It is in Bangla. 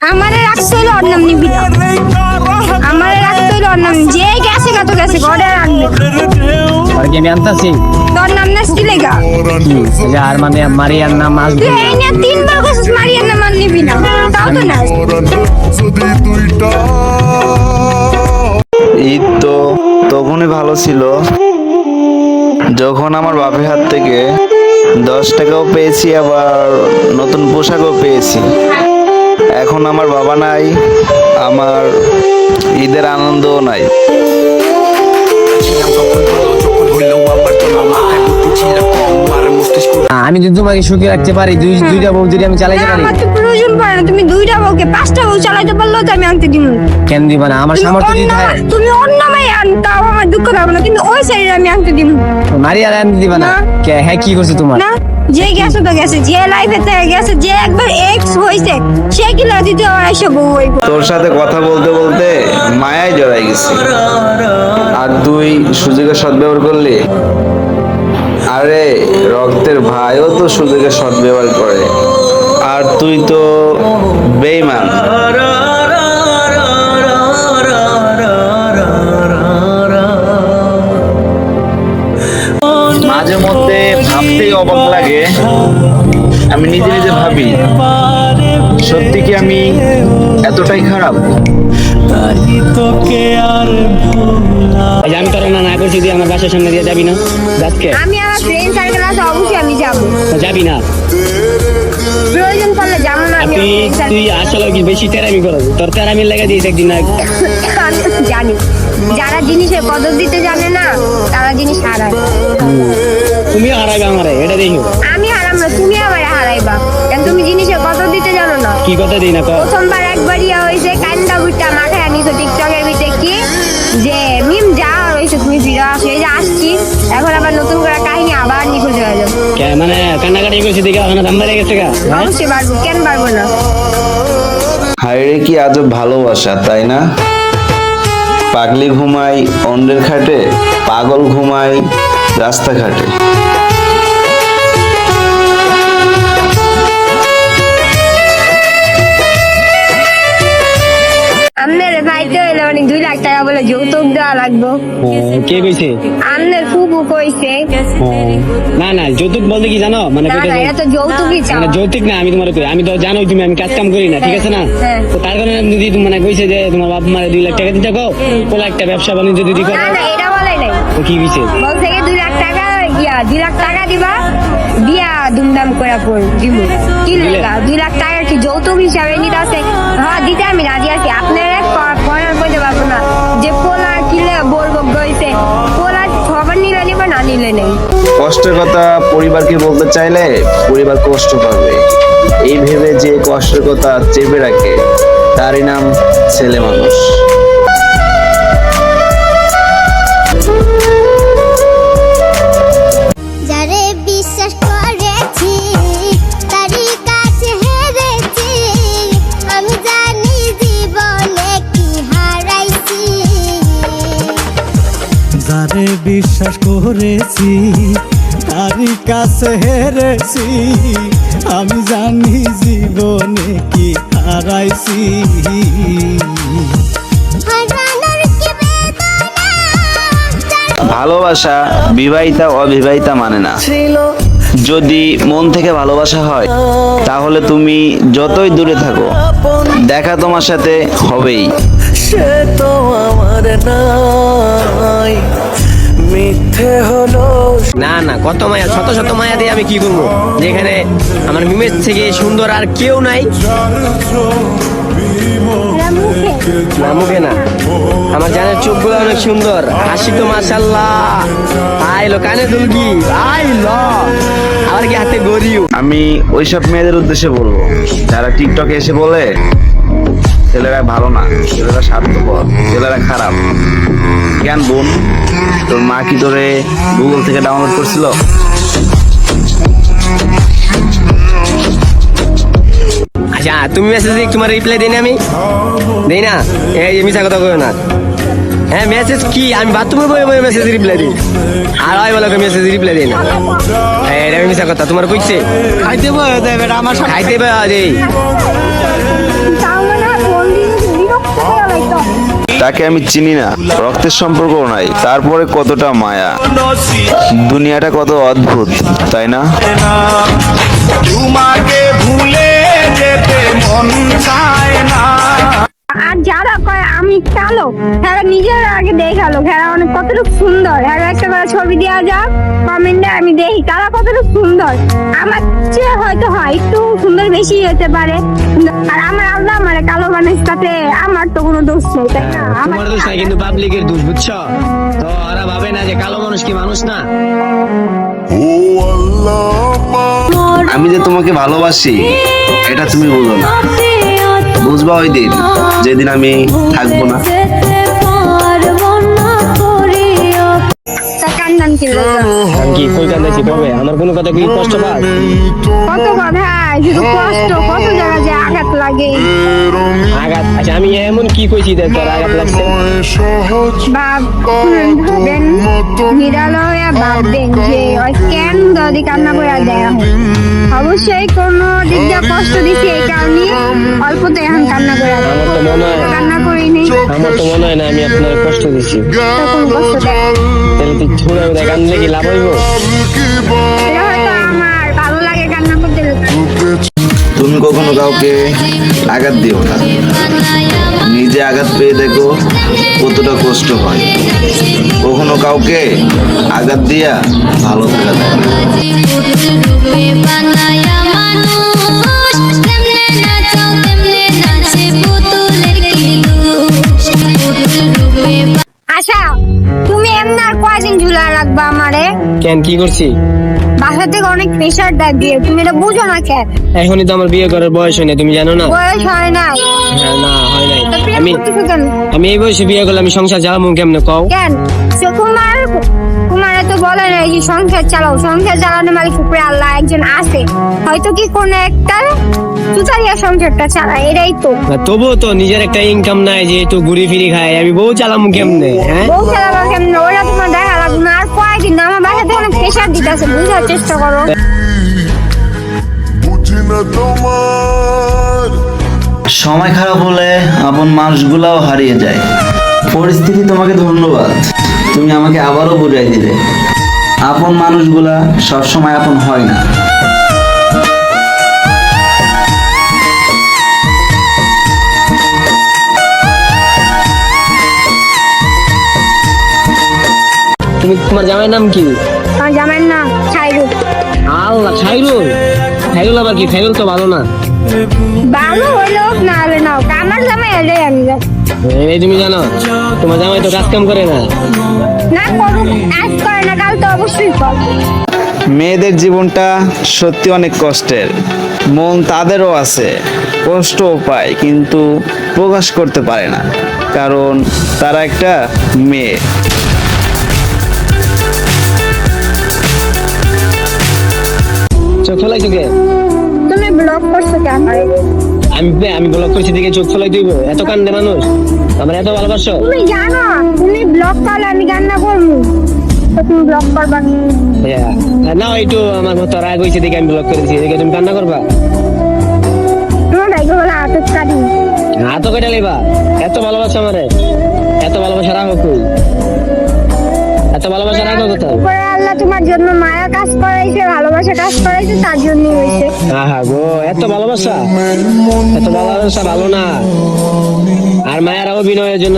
আমারে রাখতে হইলে ওর নাম নিবি না। আমারে রাখতে হইলে ওর নাম যে গেছে কত গেছে ঘরে রাখবে। আর কি আমি আনতাছি তোর নাম না কি লেগা? আর মানে মারিয়ার নাম আসবে তুই এই নিয়ে তিনবার কইছিস মারিয়ার নাম আর নিবি না। তাও তো না। ঈদ তো তখনই ভালো ছিল যখন আমার বাপের হাত থেকে 10 টাকাও পেয়েছি, আবার নতুন পোশাকও পেয়েছি। এখন আমার বাবা নাই, আমার ঈদের আনন্দও নাই। আমি যদি তোমাকে সুখে রাখতে পারি, দুইটা বউ যদি আমি চালাইতে পারি। আমার তো প্রয়োজন পড়ে না, তুমি দুইটা বউকে পাঁচটা বউ চালাইতে পারলেও তো আমি আনতে দিব। কেন দিবা না? আমার সামর্থ্য যদি থাকে। তুমি অন্য মেয়ে আনতাও আমার দুঃখ লাগবে না, কিন্তু ওই সাইডে আমি আনতে দিব মারিয়ার আনতে দিবা না? হ্যাঁ, কি করছে তোমার? না, যে গেছে তো গেছে, যে লাইফে থেকে গেছে, যে একবার এক্স হইছে সে কি দিতে এসে বউ হইব। তোর সাথে কথা বলতে বলতে মায়ায় জড়াই গেছি, আর তুই সুযোগের সদ্ব্যবহার করলি। আরে রক্তের ভাইও তো সুযোগের সদ্ব্যবহার করে, আর তুই তো বেঈমান। মাঝে মধ্যে ভাবতেই অবাক লাগে, আমি নিজে নিজে ভাবি সত্যি কি আমি এতটাই খারাপ? আমি তোর না করছি, তুই আমার বাসার সামনে দিয়ে যাবি না? আজকে আমি আমার ফ্রেন্ড সার্কেল আছে, অবশ্যই আমি যাবো। যাবি না? প্রয়োজন পড়লে যাবো না। আমি তুই আসলে কি বেশি তেরামি করো? তোর তেরামি লাগা দিয়েছে একদিন না। আমি জানি যারা জিনিসের কদর দিতে জানে না তারা জিনিস হারায়। তুমি হারাইবে আমারে, এটা দেখো। আমি হারাম না, তুমি আমারে হারাইবা, কারণ তুমি জিনিসের কদর দিতে জানো না। কি কথা দিই না? প্রথমবার একবার ইয়া হয়েছে, কান্দা বুটটা মাথায় আনিছো টিকটকের ভিতরে কি যে মিম যা হয়েছে তুমি ফিরে আসো, এই যে আসছি এখন আবার নতুন করে কাহিনী আবার নিখোঁজ হয়ে যাবে। মানে কান্নাকাটি করছি দেখে ওখানে দাম বেড়ে গেছে। অবশ্যই পারবো, কেন পারবো না? হায়রে কি আজব ভালোবাসা, তাই না? পাগলি ঘুমাই অন্যের খাটে, পাগল ঘুমাই রাস্তাঘাটে। আপনার ভাইতে হইলে মানে 2 লাখ টাকা বলে যৌতুক দেওয়া লাগবো। কে কইছে? আপনার ফুবু কইছে। না না, যৌতুক বলতে কি জানো? মানে না না, এটা তো যৌতুকই চাও। মানে যৌতুক না, আমি তোমার কই, আমি তো জানোই তুমি আমি কাজ কাম করি না, ঠিক আছে না? হ্যাঁ। তো তার কারণে যদি তুমি মানে কইছে যে তোমার বাপ মারে 2 লাখ টাকা দিতে কও, কোলা একটা ব্যবসা বাণিজ্য যদি করো। না না, এটা বলাই নাই। তো কি কইছে? বলছে কি 2 লাখ টাকা ইয়া 2 লাখ টাকা দিবা, বিয়া ধুমধাম করে দিব। কি লেগা 2 লাখ টাকা কি যৌতুক হিসাবে নিতে আছে? হ্যাঁ, দিতে আমি রাজি আছি। আপনারা পড়ার বলতে পারবো না যে পোলা কিলে বলবো গইছে, পোলা খবর নিলে নিবে, না নিলে নেই। কষ্টের কথা পরিবারকে বলতে চাইলে পরিবার কষ্ট পাবে, এই ভেবে যে কষ্টের কথা চেপে রাখে তারই নাম ছেলে মানুষ। যারে বিশ্বাস করেছি তারই কাছে হেরেছি, আমি জানি জীবনে কি হারাইছি। যারে বিশ্বাস করেছি তারই কাছে হেরেছি, আমি জানি জীবনে কি হারাইছি। হারানোর কি বেদনা ভালোবাসা বিবাহিতা অবিবাহিতা মানে না। যদি মন থেকে ভালোবাসা হয় তাহলে তুমি যতই দূরে থাকো দেখা তোমার সাথে হবেই। সে তো আমার নাই, মিথ্যে হলো। না না, কত মায়া, শত শত মায়া দিয়ে আমি কি করবো, যেখানে আমার মিমের থেকে সুন্দর আর কেউ নাই। না মুখে না, আমার জানের চোখগুলো অনেক সুন্দর, হাসি তো মাশাআল্লাহ, আইলো কানে দুলগি, আইলো আবার কি হাতে গড়িও। আমি ওইসব মেয়েদের উদ্দেশ্যে বলবো যারা টিকটকে এসে বলে ছেলেরা ভালো না, ছেলেরা স্বার্থপর, ছেলেরা খারাপ। কেন বোন, তোর মা কি তোরে গুগল থেকে ডাউনলোড করছিল? আচ্ছা, তুমি মেসেজ তোমার রিপ্লাই দিই না? আমি দেই না, এই মিছা কথা কইও না। হ্যাঁ, মেসেজ কি আমি বাথরুমে বসে বসে মেসেজ রিপ্লাই দিই, আর ওই বলে মেসেজ রিপ্লাই দিই না। এটা মিছা কথা, তোমার কইছে? খাইতে বয়ে দেবে আমার খাইতে দেই। তাও যাকে আমি চিনি না, রক্তের সম্পর্ক নাই, তারপরে কতটা মায়া। দুনিয়াটা কত অদ্ভুত, তাই না? তোমাকে ভুলে যেতে মন চায় না। আর যারা কয় আমি কালো, তারা নিজের আগে দেখালো তারা অনেক কতটুকু সুন্দর। আর একটা করে ছবি দেওয়া যাক কমেন্টে, আমি দেখি তারা কতটুকু সুন্দর। আমার চেয়ে হয়তো হয় একটু সুন্দর বেশি হতে পারে, আর আমার আল্লাহ আমার কালো বানাইছে, তাতে আমার তো কোনো দোষ নেই, তাই না? আমার তোমার দোষ না, কিন্তু পাবলিকের দোষ, বুঝছো? তো ওরা ভাবে না যে কালো মানুষ কি মানুষ না। আমি যে তোমাকে ভালোবাসি এটা তুমি বুঝো না, বুঝবা ওই দিন যেদিন আমি থাকবো না। তা কান্দান কি বলছো? আমি কি কই কান্দাইছি কবে? আমার কোনো কথা কি কষ্ট পাস? কত কথা, শুধু কষ্ট, কত জায়গা যে আঘাত লাগে। আঘাত? আচ্ছা আমি এমন কি কইছি যে তোর আঘাত লাগছে? ভাববেন, নিরালয়ে ভাববেন যে ওই কেন যদি কান্না করে দেয়া হয়। অবশ্যই কোনো দিক দিয়ে কষ্ট দিছি, এই কারণে অল্পতে এখন কান্না করে দেয়। আমার তো মনে হয়, কান্না করিনি, আমার তো মনে হয় না আমি আপনার কষ্ট দিচ্ছি। তখন কষ্ট দেয়। তাহলে তুই ছুড়ে উড়ে কান্দলে কি লাভ হইব? এটা হয়তো আমার ভালো লাগে কান্না করতে। তুমি কখনো কাউকে আঘাত দিও না, নিজে আঘাত পেয়ে দেখো কতটা কষ্ট হয়। কখনো কাউকে আঘাত দিয়া ভালো থাকা যায় না। আচ্ছা, তুমি এমনি আর কয়দিন ঝুলা রাখবা আমারে? কেন, কি করছি? বাসা থেকে অনেক প্রেশার দেয় দিয়ে, তুমি এটা বুঝো না কেন? এখনই তো আমার বিয়ে করার বয়স হয় না, তুমি জানো না? বয়স হয় নাই, হ্যাঁ, না হয় নাই। তো প্রেম আমি করতেছো কেন? আমি এই বয়সে বিয়ে করলে আমি সংসার চালাবো কেমনে কও? কেন সে তোমার তো বলে না যে সংসার চালাও, সংসার চালানো মালিক উপরে আল্লাহ একজন আছে, হয়তো কি কোন একটা চুতারিয়া সংসারটা চালায়, এটাই তো। না, তবুও তো নিজের একটা ইনকাম নাই, যে একটু ঘুরি ফিরি খাই, আমি বউ চালাবো কেমনে? হ্যাঁ, বউ চালাবা কেমন, ওরা তোমার দেখা লাগবে না। আর কয়েকদিন না, আমার বাসাতে অনেক প্রেশার দিতেছে, বুঝার চেষ্টা করো। সময় খারাপ হলে আপন মানুষগুলাও হারিয়ে যায়। পরিস্থিতি তোমাকে ধন্যবাদ, তুমি আমাকে আবারও বুঝাই দিলে আপন মানুষগুলা সবসময় আপন হয় না। তোমার জামাইয়ের নাম কি? আমার জামাইয়ের নাম খাইরুল। আল্লাহ, খাইরুল? খাইরুল আবার কি? খাইরুল তো ভালো না। ভালো হইলো না হলে নাও, আমার জামাই এলে আমি জানি। এই তুমি জানো তোমার জামাই তো কাজ কাম করে না? না করুক, আজ করে না কাল তো অবশ্যই করবে। মেয়েদের জীবনটা সত্যি অনেক কষ্টের, মন তাদেরও আছে, কষ্টও পায় কিন্তু প্রকাশ করতে পারে না, কারণ তারা একটা মেয়ে। চোখ ফেলাই তোকে? তুমি ব্লক করছো কেন? আমি ব্লক করছি দেখে চোখ ফেলাই দিব? এত কান্দে মানুষ, আমার এত ভালোবাসো? তুমি জানো তুমি ব্লক করলে আমি কান্না করবো, তো তুমি ব্লক করবা না। না, একটু আমার মতো রাগ হয়েছে দেখে আমি ব্লক করেছি, দেখে তুমি কান্না করবা? তোমার ভাইকে বলে হাতের কাটি। হাতও কেটে লেবা? এত ভালোবাসা আমারে, এত ভালোবাসা রাখো কই? এত ভালোবাসা রাখো কোথাও? উপরে আল্লাহ তোমার জন্য মায়া কাজ করাইছে, ভালোবাসা কাজ করাইছে, তার জন্যই হয়েছে। আহা গো, এত ভালোবাসা, এত ভালোবাসা ভালো না। আর মায়ের অভিনয়ের জন্য